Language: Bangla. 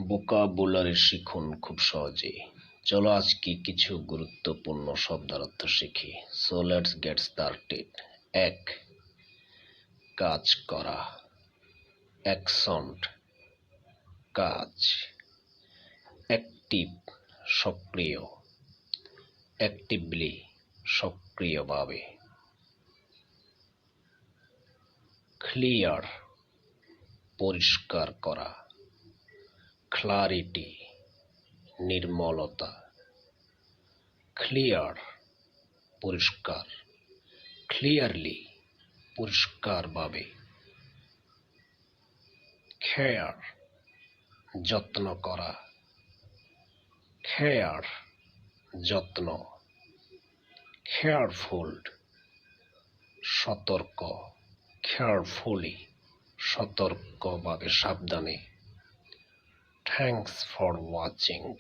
ভোকাবুলারি শিখুন খুব সহজেই। চলো আজকে কিছু গুরুত্বপূর্ণ শব্দের অর্থ শিখি। So let's get started. ১. কাজ করা, অ্যাকশন, কাজ। অ্যাক্টিভ, সক্রিয়, অ্যাক্টিভলি, সক্রিয়ভাবে। ক্লিয়ার, পরিষ্কার করা, ক্লারিটি, নির্মলতা। ক্লিয়ার, পরিষ্কার, ক্লিয়ারলি, পরিষ্কারভাবে। কেয়ার, যত্ন করা, কেয়ার, যত্ন। কেয়ারফুল, সতর্ক, কেয়ারফুলি, সতর্কভাবে, সাবধানে। Thanks for watching.